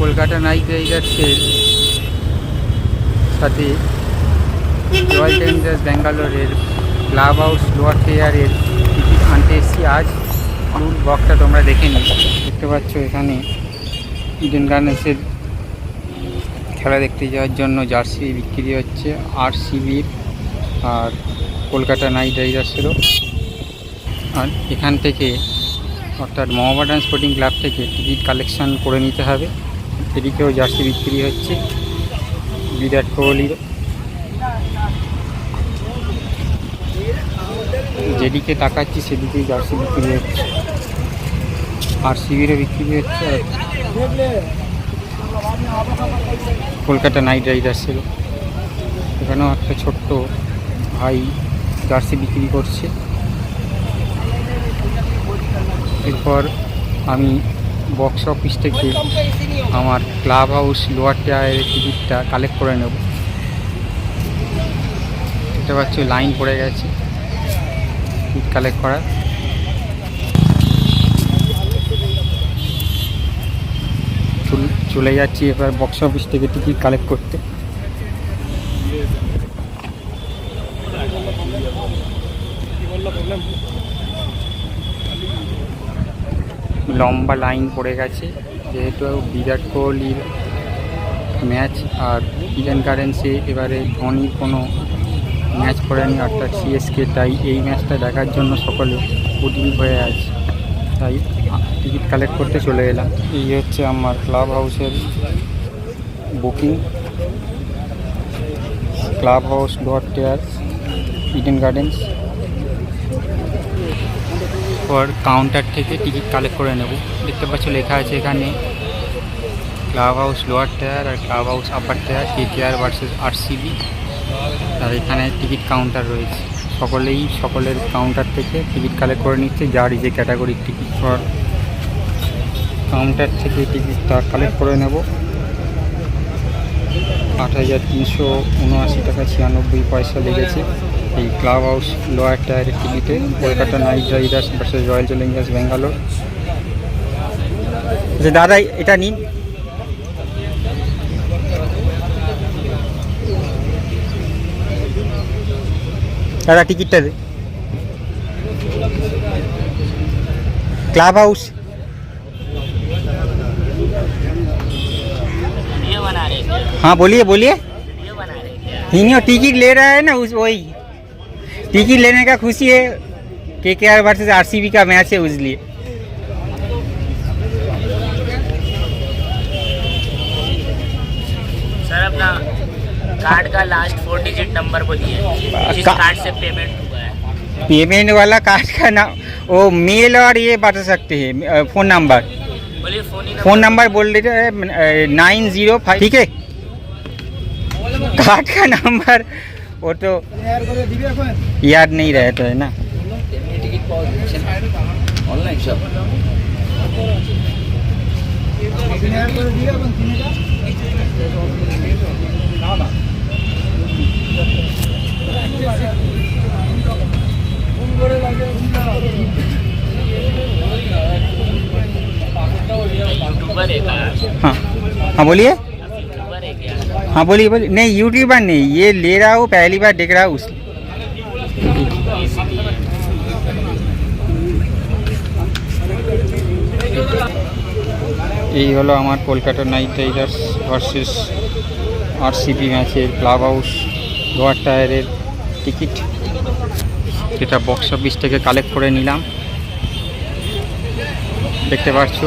Kolkata Knight রাইডার্সের সাথে royal Challengers ব্যাঙ্গালোরের ক্লাব হাউস লোয়ার টিয়ারের টিকিট আনতে এসেছি আজ। ফুল বক্সটা তোমরা দেখে নিই। দেখতে পাচ্ছ এখানে ইডেন গার্ডেন্সের খেলা দেখতে যাওয়ার জন্য জার্সি বিক্রি হচ্ছে আরসিবির আর কলকাতা নাইট রাইডার্সেরও। আর এখান থেকে অর্থাৎ মোহামেডান স্পোর্টিং ক্লাব থেকে টিকিট কালেকশন করে নিতে হবে। এদিকেও জার্সি বিক্রি হচ্ছে বিরাট কোহলির। যেদিকে তাকাচ্ছি সেদিকেই জার্সি বিক্রি হচ্ছে, আরসিবিরও বিক্রি হচ্ছে আর কলকাতা নাইট রাইডার্সেরও। এখানেও একটা ছোট্ট ভাই জার্সি বিক্রি করছে। এরপর আমি বক্স অফিস থেকে আমার ক্লাব হাউস লোয়ার টিয়ারের টিকিটটা কালেক্ট করে নেব। দেখতে পাচ্ছি লাইন পড়ে গেছে টিকিট কালেক্ট করার। চলে যাচ্ছি এবার বক্স অফিস থেকে টিকিট কালেক্ট করতে। লম্বা লাইন পড়ে গেছে যেহেতু বিরাট কোহলির ম্যাচ আর ইডেন গার্ডেন্সে এবারে ধোনির কোনো ম্যাচ করেনি অর্থাৎ সিএসকে, তাই এই ম্যাচটা দেখার জন্য সকলে উদ্গ্রীব হয়ে আছে, তাই টিকিট কালেক্ট করতে চলে এলাম। এই হচ্ছে আমার ক্লাব হাউসের booking, club house lower tears Eden gardens. পর কাউন্টার থেকে টিকিট কালেক্ট করে নেব। দেখতে পাচ্ছ লেখা আছে এখানে ক্লাব হাউস লোয়ার টিয়ার আর ক্লাব হাউস আপার টিয়ার, কেকেআর ভার্সেস আরসিবি। আর এখানে টিকিট কাউন্টার রয়েছে, সকলের কাউন্টার থেকে টিকিট কালেক্ট করে নিচ্ছে যার যে ক্যাটাগরির টিকিট। পর কাউন্টার থেকে টিকিটটা কালেক্ট করে নেব। 8,379 টাকা 96 পয়সা লেগেছে এই ক্লাব হাউস লোয়ার টায়ারের টিকিটে Kolkata night Riders versus royal Challengers Bangalore. দাদা এটা নিন। দাদা টিকিটটা দে। क्लब हाउस हाँ बोलिए बोलिए। नहीं टिकट ले रहा है ना, उस वही टिकट लेने का खुशी है। केकेआर वर्सेस आरसीबी का मैच है इसलिए। सर अपना कार्ड का लास्ट 4 डिजिट नंबर बोलिए जिस कार्ड से पेमेंट हुआ है। पेमेंट वाला कार्ड का नाम वो मेल और ये बता सकते हैं। फ़ोन नंबर बोलिए। फ़ोन नंबर बोल दीजिए 905। ठीक है, कार्ड का नंबर वो तो याद नहीं रहता है ना। ऑनलाइन सब हाँ हाँ बोलिए। हाँ बोलिए बोलिए। नहीं यूट्यूबर नहीं, ये ले रहा हूँ पहली बार देख रहा हूँ उसलिए। এই হলো আমার Kolkata night Riders versus RCB ম্যাচের ক্লাব হাউস লোয়ার টায়ারের টিকিট, যেটা বক্স অফিস থেকে কালেক্ট করে নিলাম। দেখতে পাচ্ছ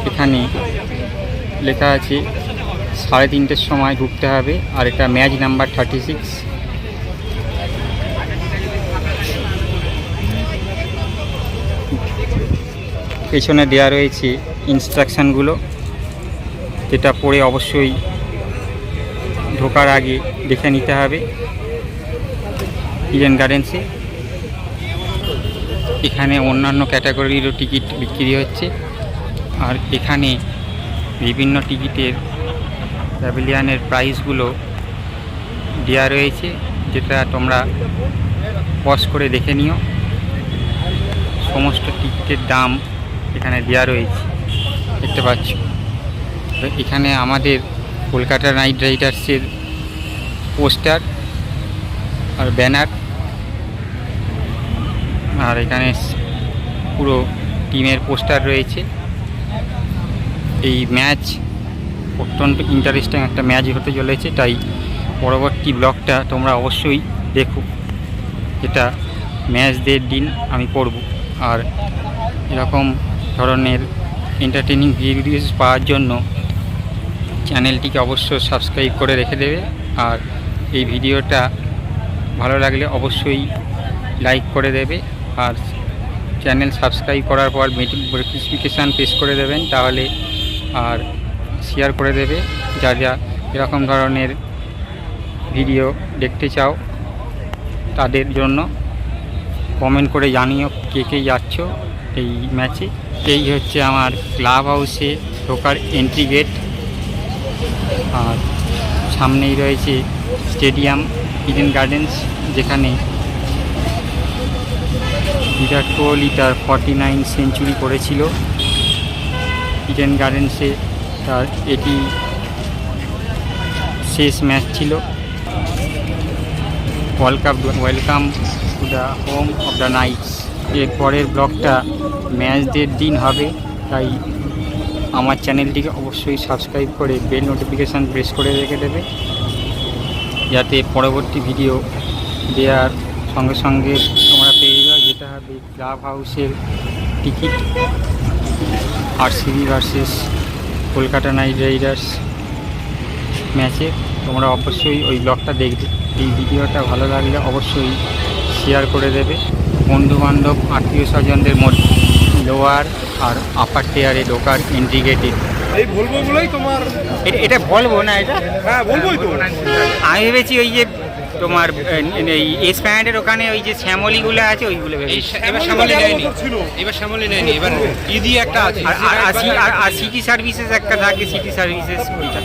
এখানে লেখা আছে 3:30 সময় ঢুকতে হবে, আর এটা ম্যাচ নাম্বার 36। পেছনে দেওয়া রয়েছে ইনস্ট্রাকশানগুলো, যেটা পড়ে অবশ্যই ঢোকার আগে দেখে নিতে হবে। ইডেন গার্ডেন্সে এখানে অন্যান্য ক্যাটাগরিরও টিকিট বিক্রি হচ্ছে, আর এখানে বিভিন্ন টিকিটের প্যাভিলিয়নের প্রাইসগুলো দেওয়া রয়েছে, যেটা তোমরা পজ করে দেখে নিও। সমস্ত টিকিটের দাম এখানে দেওয়া রয়েছে, দেখতে পাচ্ছ। এখানে আমাদের কলকাতা নাইট রাইডার্সের পোস্টার আর ব্যানার, আর এখানে পুরো টিমের পোস্টার রয়েছে। এই ম্যাচ অত্যন্ত ইন্টারেস্টিং একটা ম্যাচ হতে চলেছে, তাই পরবর্তী ব্লগটা তোমরা অবশ্যই দেখো, যেটা ম্যাচদের দিন আমি করব। আর এরকম ধরনের এন্টারটেইনিং ভিডিওস পাওয়ার জন্য চ্যানেলটিকে অবশ্যই সাবস্ক্রাইব করে রেখে দেবে। আর এই ভিডিওটা ভালো লাগলে অবশ্যই লাইক করে দেবে, আর চ্যানেল সাবস্ক্রাইব করার পর নোটিফিকেশান প্রেস করে দেবেন, তাহলে আর শেয়ার করে দেবে যা যা এরকম ধরনের ভিডিও দেখতে চাও তাদের জন্য। কমেন্ট করে জানিও কে কে যাচ্ছ এই ম্যাচে। এই হচ্ছে আমার ক্লাব হাউসে ঢোকার এন্ট্রি গেট, আর সামনেই রয়েছে স্টেডিয়াম ইডেন গার্ডেন্স, যেখানে বিরাট কোহলি তার 49 সেঞ্চুরি করেছিল ইডেন গার্ডেন্সে। তার এটি শেষ ম্যাচ ছিল। Welcome to the home of the knights. এর পরের ব্লগটা ম্যাচদের দিন হবে, তাই আমার চ্যানেলটিকে অবশ্যই সাবস্ক্রাইব করে বেল নোটিফিকেশান প্রেস করে রেখে দেবে, যাতে পরবর্তী ভিডিও দেওয়ার সঙ্গে সঙ্গে তোমরা পেয়ে যাও। যেটা হবে ক্লাব হাউসের ticket RCB versus Kolkata night Riders ম্যাচে। তোমরা অবশ্যই ওই ব্লগটা দেখবে। এই ভিডিওটা ভালো লাগলে অবশ্যই শেয়ার করে দেবে বন্ধুবান্ধব আত্মীয় স্বজনদের মধ্যে। লোয়ার আর আপার টিয়ারে ঢোকার এন্ট্রি গেটে এই বলবোগুলোই তোমার। এটা বলবো না, এটা হ্যাঁ বলবোই তো। আমি ভেবেছি ওই যে তোমার এই এসপ্যান্ডের ওখানে ওই যে শ্যামলিগুলো আছে ওইগুলো ভেবেছি। এবার শ্যামলি নেয়নি, এবার শ্যামলি নেয়নি, এবার ইদি একটা আছে। আর সিটি সার্ভিসেস একটা থাকে, সিটি সার্ভিসেস ওইটা।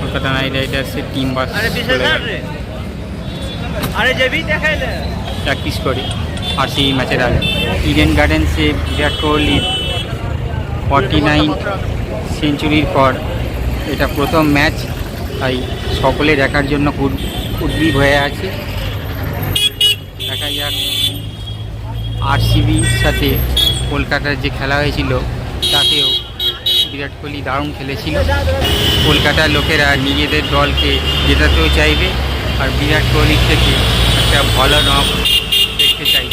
কলকাতা নাইট রাইডার্সের টিম বাস প্র্যাকটিস করে আর সেই ম্যাচের আগে ইডেন গার্ডেন্সে বিরাট কোহলির 49 সেঞ্চুরির পর এটা প্রথম ম্যাচ, তাই সকলে দেখার জন্য উদ্গ্রীব হয়ে আছে। দেখা যাক আরসিবির সাথে কলকাতার যে খেলা হয়েছিল তাতেও বিরাট কোহলি দারুণ খেলেছিল। কলকাতার লোকেরা নিজেদের দলকে জেতাতেও চাইবে, আর বিরাট কোহলির থেকে একটা ভালো নক দেখতে চাই।